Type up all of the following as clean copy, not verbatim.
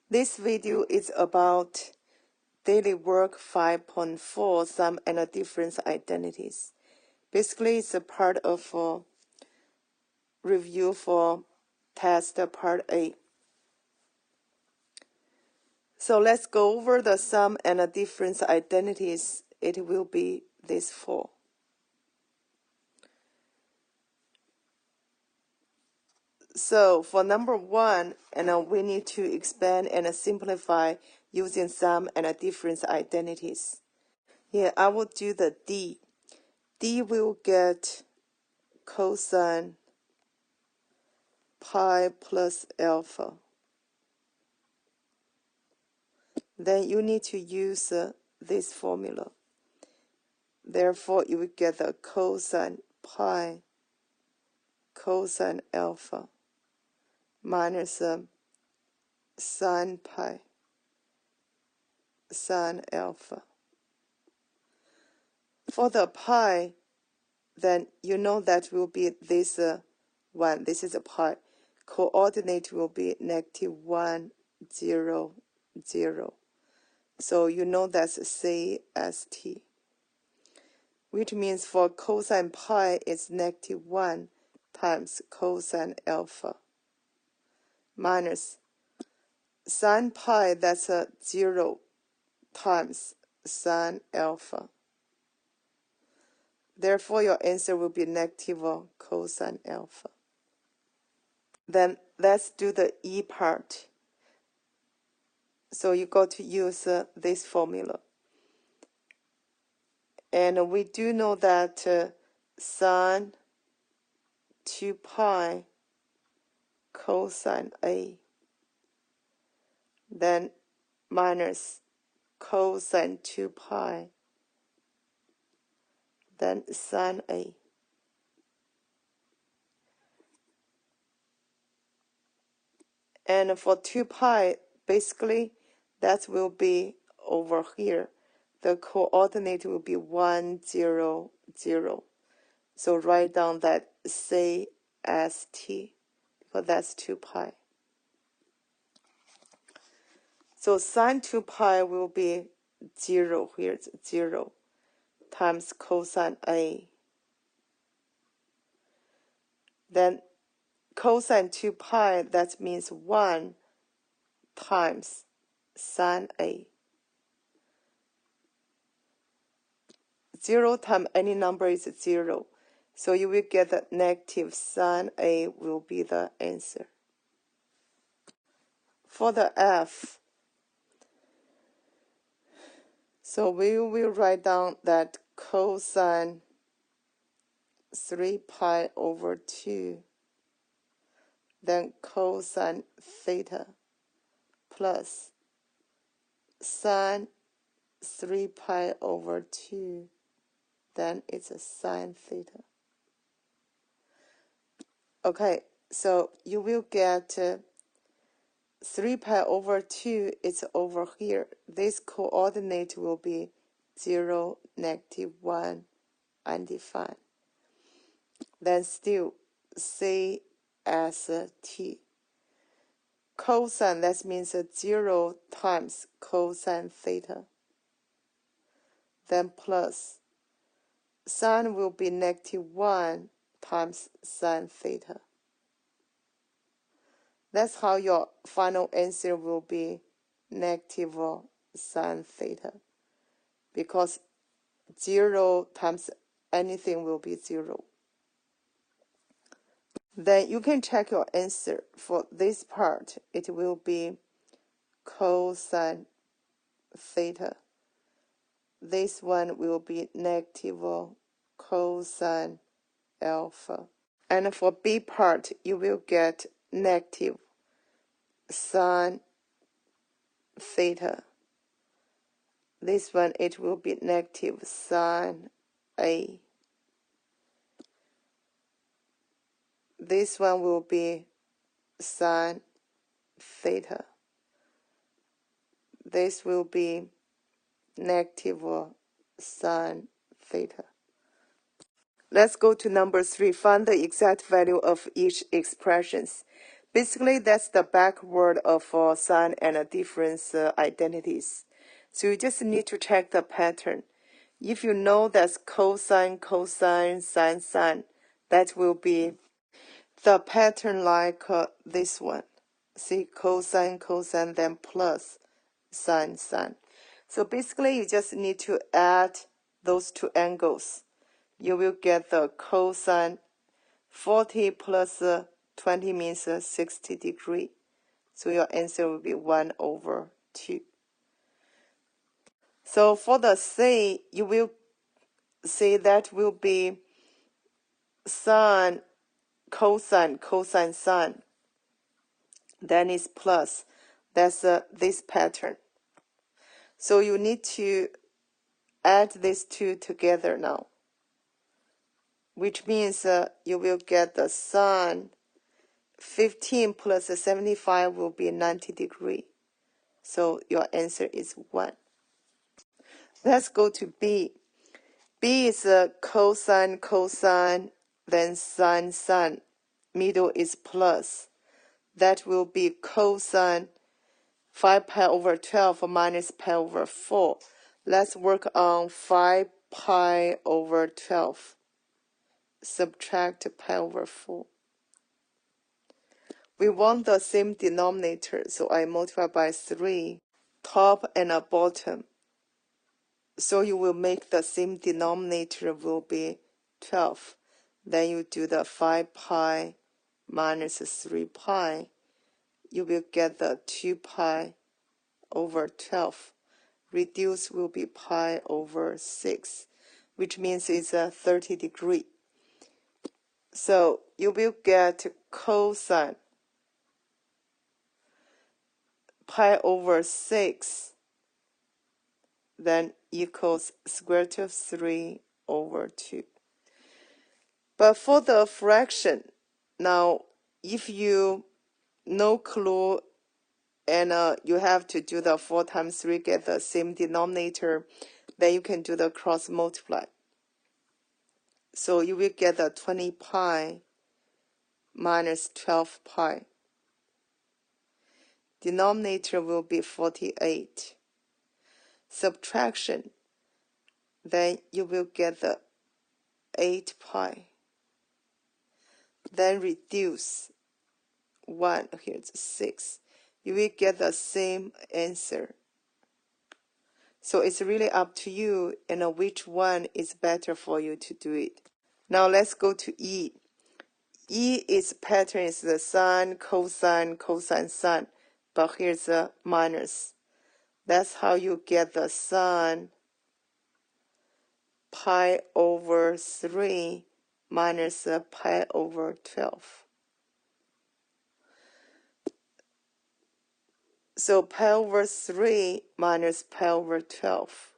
This video is about daily work 5.4, sum and difference identities. Basically, it's a part of review for test part A. So let's go over the sum and difference identities. It will be these four. So for number one, we need to expand and simplify using sum and difference identities. Here, I will do the D. D will get cosine pi plus alpha. Then you need to use this formula. Therefore, you will get the cosine pi cosine alpha minus sine pi sine alpha. For the pi, then you know that will be this 1. This is a pi. Coordinate will be -1, 0, 0. So you know that's CST. Which means for cosine pi, it's -1 times cosine alpha minus sine pi, that's 0 times sine alpha. Therefore, your answer will be negative cosine alpha. Then let's do the E part. So you got to use this formula. And we do know that sine 2 pi cosine A, then minus cosine 2 pi, then sine A. And for 2 pi, basically, that will be over here. The coordinate will be 1, 0, 0. So write down that CST, because that's 2 pi. So sine 2 pi will be 0, here's 0, times cosine A. Then cosine 2 pi, that means 1 times sine A. 0 times any number is 0. So you will get that negative sine A will be the answer. For the F, so we will write down that cosine 3 pi over 2, then cosine theta plus sine 3 pi over 2, then it's a sine theta. Okay, so you will get 3 pi over 2, it's over here. This coordinate will be 0, -1, undefined. Then still CST. Cosine, that means 0 times cosine theta. Then plus sine will be -1 times sine theta. That's how your final answer will be negative sine theta, because 0 times anything will be 0. Then you can check your answer. For this part, it will be cosine theta. This one will be negative cosine alpha. And for B part, you will get negative sine theta. This one, it will be negative sine A. This one will be sine theta. This will be negative sine theta. Let's go to number 3. Find the exact value of each expressions. Basically, that's the backword of sine and difference identities. So you just need to check the pattern. If you know that's cosine, cosine, sine, sine, that will be the pattern like this one. See, cosine, cosine, then plus sine, sine. So basically, you just need to add those two angles. You will get the cosine 40 plus 20 means 60 degree. So your answer will be 1 over 2. So for the C, you will see that will be sine, cosine, cosine, sine. Then it's plus. That's this pattern. So you need to add these two together now, which means you will get the sine 15 plus 75 will be 90 degree. So your answer is 1. Let's go to B. B is cosine, cosine, then sine, sine. Middle is plus. That will be cosine 5 pi over 12 minus pi over 4. Let's work on 5 pi over 12. Subtract pi over 4. We want the same denominator, so I multiply by 3, top and a bottom. So you will make the same denominator will be 12. Then you do the 5 pi minus 3 pi. You will get the 2 pi over 12. Reduce will be pi over 6, which means it's a 30 degree. So you will get cosine pi over 6 then equals square root of 3 over 2. But for the fraction, now if you no clue and you have to do the 4 times 3 get the same denominator, then you can do the cross multiply. So you will get the 20 pi minus 12 pi. Denominator will be 48. Subtraction, then you will get the 8 pi. Then reduce 1, here's 6. You will get the same answer. So it's really up to you and which one is better for you to do it. Now let's go to E. E is pattern is the sine, cosine, cosine, sine. But here's a minus. That's how you get the sine pi over 3 minus pi over 12. So pi over 3 minus pi over 12.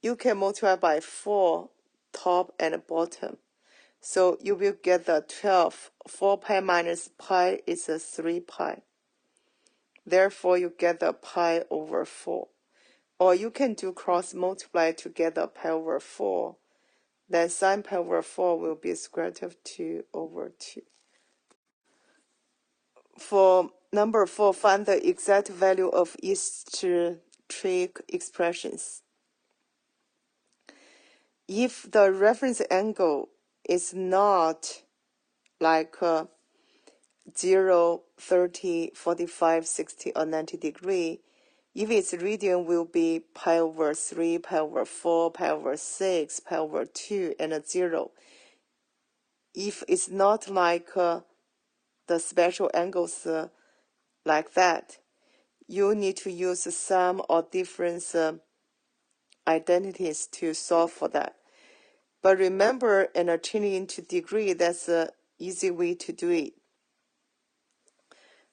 You can multiply by 4, top and bottom. So you will get the 12. 4 pi minus pi is a 3 pi. Therefore, you get the pi over 4. Or you can do cross multiply to get the pi over 4. Then sine pi over 4 will be square root of 2 over 2. For number 4, find the exact value of each trig expressions. If the reference angle is not like 0, 30, 45, 60, or 90 degree, if its radian will be pi over 3, pi over 4, pi over 6, pi over 2, and a 0. If it's not like the special angles like that, you need to use sum or difference identities to solve for that. But remember, and turning into degree, that's an easy way to do it.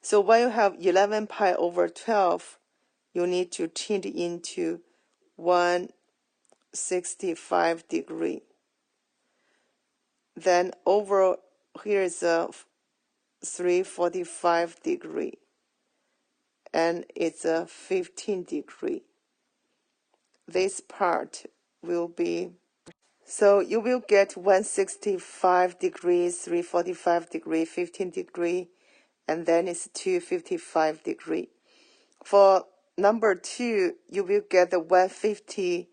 So when you have 11 pi over 12, you need to change into 165 degree. Then over here is a 345 degree. And it's a 15 degree. This part will be So you will get 165 degrees, 345 degree, 15 degree, and then it's 255 degree. For number 2, you will get the 150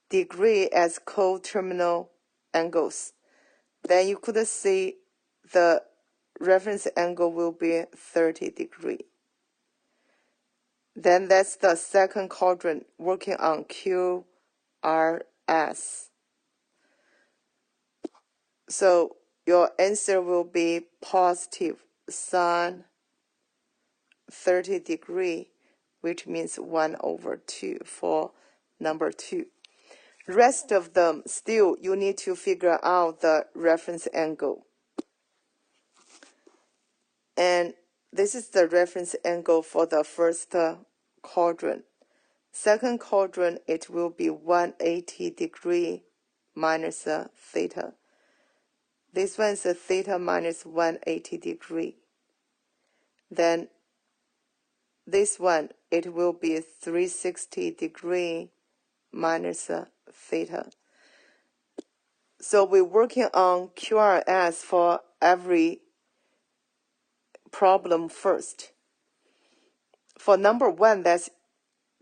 degree as co-terminal angles. Then you could see the reference angle will be 30 degree. Then that's the second quadrant working on QRS. So your answer will be positive sine 30 degree, which means 1/2 for number 2. Rest of them, still you need to figure out the reference angle. And this is the reference angle for the first quadrant. Second quadrant, it will be 180 degree minus theta. This one is a theta minus 180 degree. Then this one, it will be 360 degree minus theta. So we're working on QRS for every problem first. For number 1, that's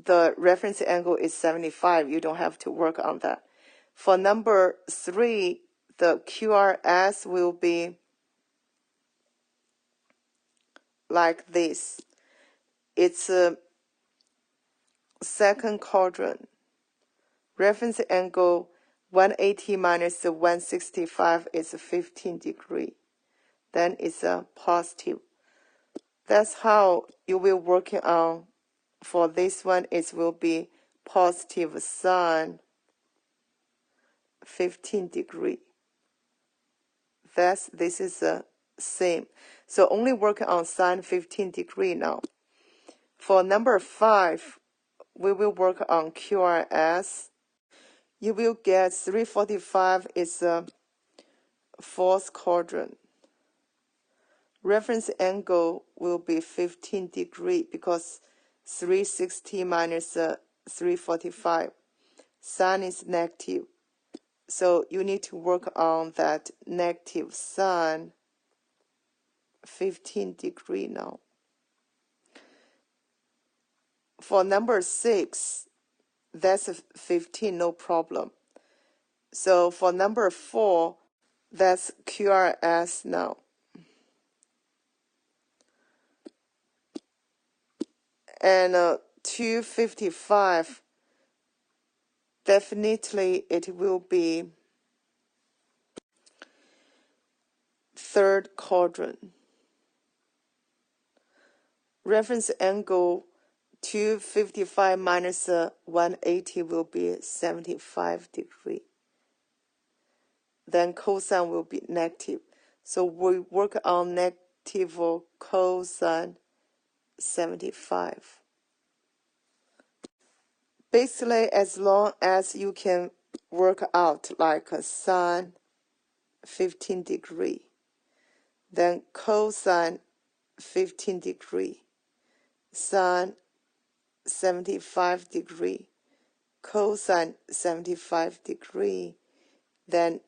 the reference angle is 75. You don't have to work on that. For number 3, the QRS will be like this. It's a second quadrant. Reference angle 180 minus 165 is 15 degree. Then it's a positive. That's how you will work on. For this one, it will be positive sine 15 degree. This is the same. So only work on sine 15 degree now. For number 5, we will work on QRS. You will get 345 is a fourth quadrant. Reference angle will be 15 degree because 360 minus 345. Sine is negative. So you need to work on that negative sine 15 degree now. For number 6, that's 15, no problem. So for number 4, that's QRS now. And 255, definitely it will be third quadrant. Reference angle 255 minus 180 will be 75 degree. Then cosine will be negative. So we work on negative cosine 75. Basically, as long as you can work out like a sine 15 degree, then cosine 15 degree, sine 75 degree, cosine 75 degree, then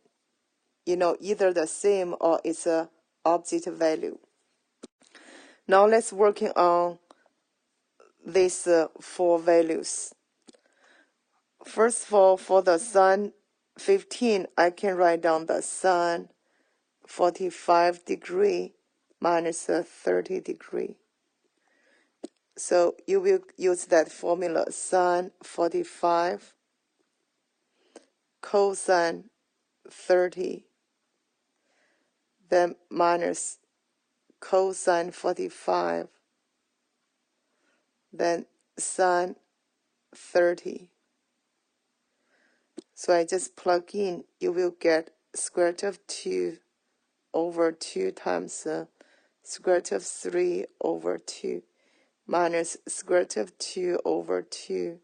either the same or it's a opposite value. Now let's work on these 4 values. First of all, for the sine 15, I can write down the sine 45 degree minus 30 degree. So you will use that formula, sine 45 cosine 30, then minus cosine 45, then sine 30. So I just plug in, you will get square root of 2 over 2 times square root of 3 over 2 minus square root of 2 over 2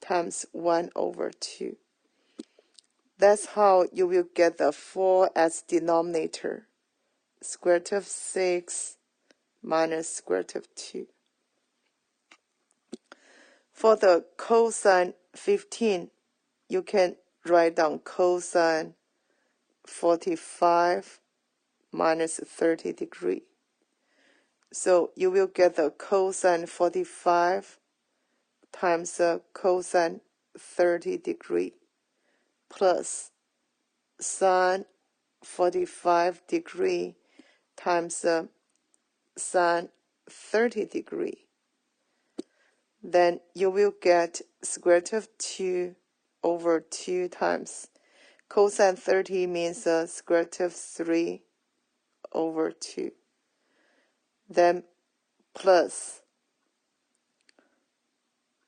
times 1 over 2. That's how you will get the 4 as denominator. Square root of 6 minus square root of 2. For the cosine 15, you can write down cosine 45 minus 30 degree. So you will get the cosine 45 times the cosine 30 degree plus sine 45 degree times the sine 30 degree. Then you will get square root of 2 over 2 times cosine 30 means square root of 3 over 2. Then plus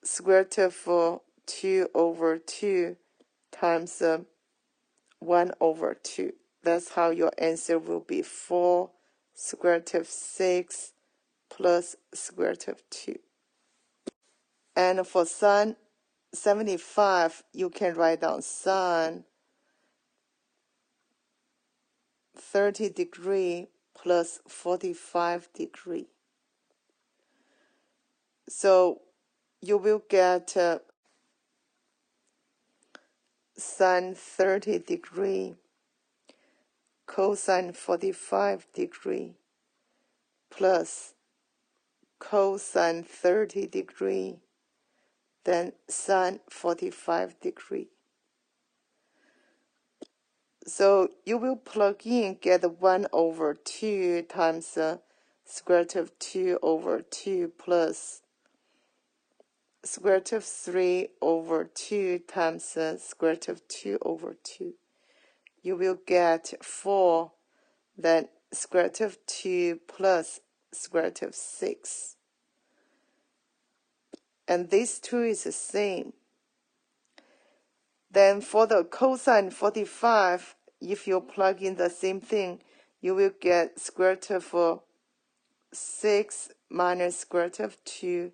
square root of 2 over 2 times 1 over 2. That's how your answer will be 4 square root of 6 plus square root of 2. And for sine 75, you can write down sine 30 degree plus 45 degree. So you will get sine 30 degree cosine 45 degree plus cosine 30 degree, then sine 45 degree. So you will plug in, get 1 over 2 times square root of 2 over 2 plus square root of 3 over 2 times square root of 2 over 2. You will get 4, then square root of 2 plus square root of 6. And these two is the same. Then for the cosine 45, if you plug in the same thing, you will get square root of 6 minus square root of 2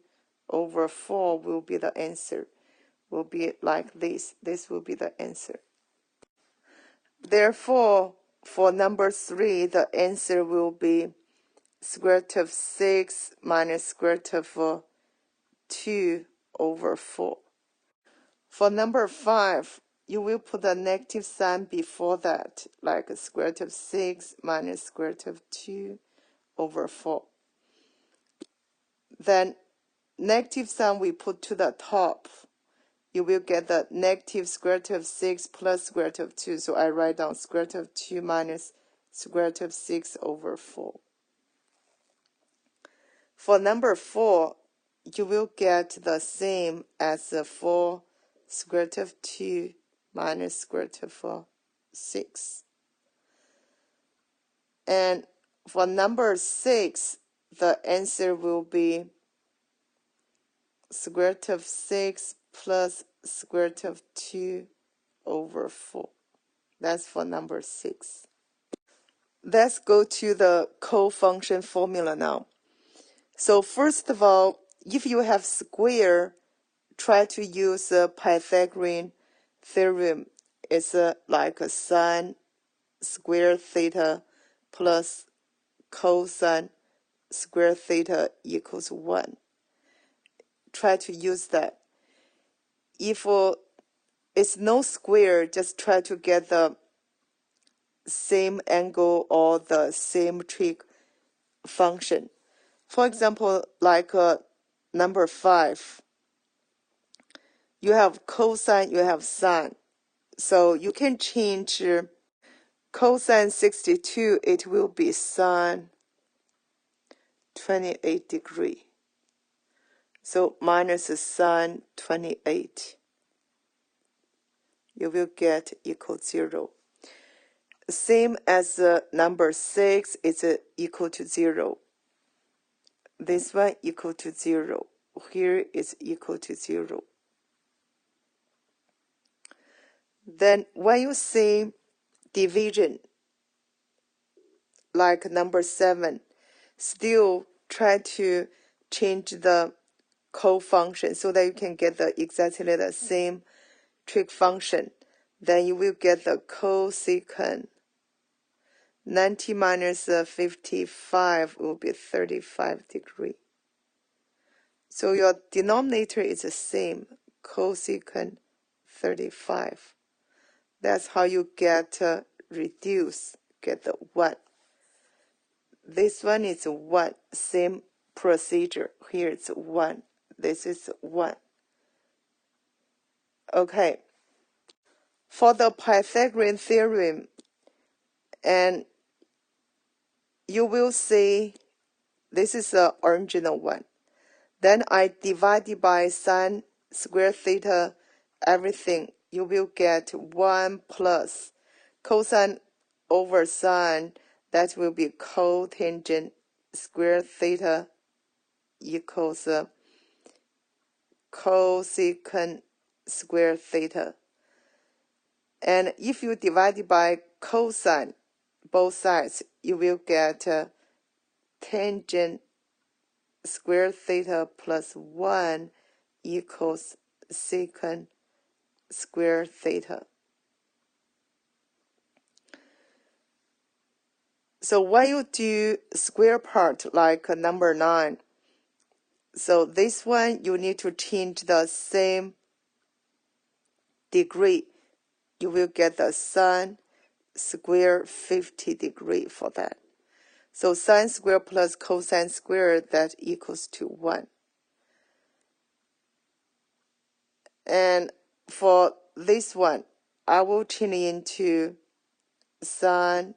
over 4 will be the answer. Will be like this. This will be the answer. Therefore, for number 3, the answer will be square root of 6 minus square root of 2 over 4. For number 5, you will put a negative sign before that, like square root of 6 minus square root of 2 over 4. Then negative sign we put to the top. You will get the negative square root of 6 plus square root of 2. So I write down square root of 2 minus square root of 6 over 4. For number 4, you will get the same as 4 square root of 2 minus square root of 6. And for number 6, the answer will be square root of 6 plus square root of 2 over 4. That's for number 6. Let's go to the cofunction formula now. So first of all, if you have square, try to use the Pythagorean theorem. It's like a sine square theta plus cosine square theta equals 1. Try to use that. If it's no square, just try to get the same angle or the same trig function. For example, like number 5, you have cosine, you have sine. So you can change cosine 62, it will be sine 28 degree. So minus sine 28. You will get equal 0. Same as number 6, it's equal to 0. This one equal to 0. Here is equal to 0. Then when you see division, like number 7, still try to change the cofunction so that you can get exactly the same trig function. Then you will get the cosecant. 90 minus 55 will be 35 degree. So your denominator is the same, cosecant 35. That's how you get reduce, get the 1. This one is 1, same procedure. Here it's 1. This is 1. Okay. For the Pythagorean theorem, and you will see this is the original one. Then I divided by sine square theta everything. You will get 1 plus cosine over sine. That will be cotangent square theta equals cosecant square theta. And if you divide it by cosine, both sides, you will get tangent square theta plus 1 equals secant square theta. So when you do square part like number 9, so this one you need to change the same degree. You will get the sine square 50 degree for that. So sine square plus cosine square, that equals to 1. And for this one, I will change into sine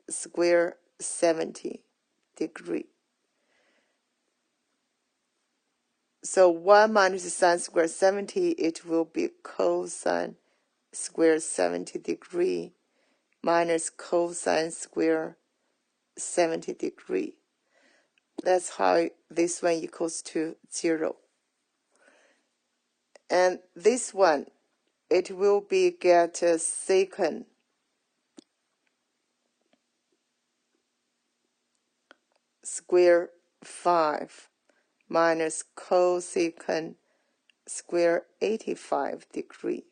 square 70 degree. So 1 minus sine square 70, it will be cosine square 70 degree minus cosine square 70 degree. That's how this one equals to 0. And this one, it will be get secant square 5 minus cosecant square 85 degree.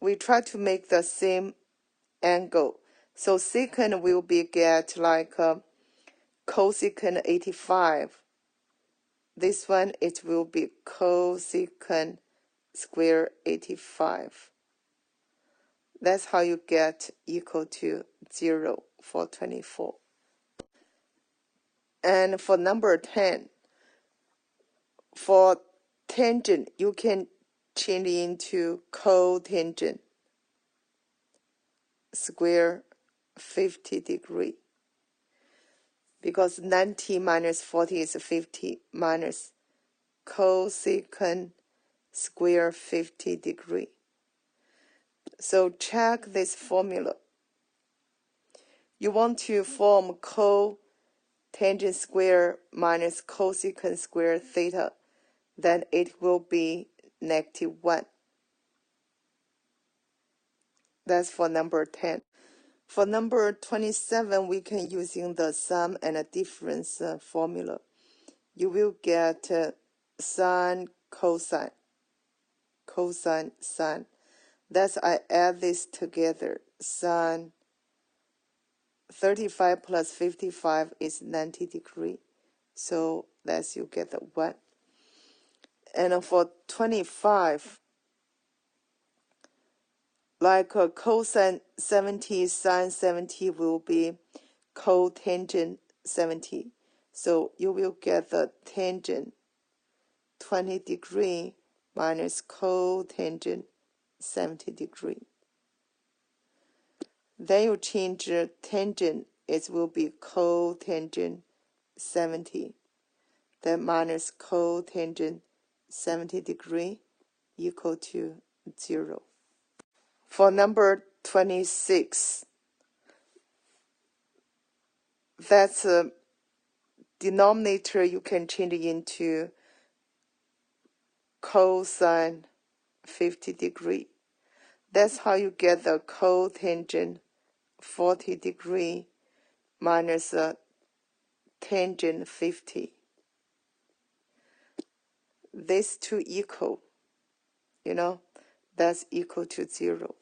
We try to make the same angle. So secant will be get like cosecant 85. This one, it will be cosecant square 85. That's how you get equal to 0 for 24. And for number 10, for tangent, you can change into cotangent square 50 degree. Because 90 minus 40 is 50 minus cosecant square 50 degree. So check this formula. You want to form cotangent square minus cosecant square theta, then it will be -1. That's for number 10. For number 27, we can using the sum and a difference formula. You will get sine, cosine, cosine, sine. That's I add this together. Sine 35 plus 55 is 90 degree. So that's you get the 1. And for 25, like cosine 70, sine 70 will be cotangent 70. So you will get the tangent 20 degree minus cotangent 70 degree. Then you change tangent, it will be cotangent 70. Then minus cotangent 70 degree equal to 0. For number 26, that's a denominator you can change into cosine 50 degree. That's how you get the cotangent 40 degree minus tangent 50. These two equal, that's equal to 0.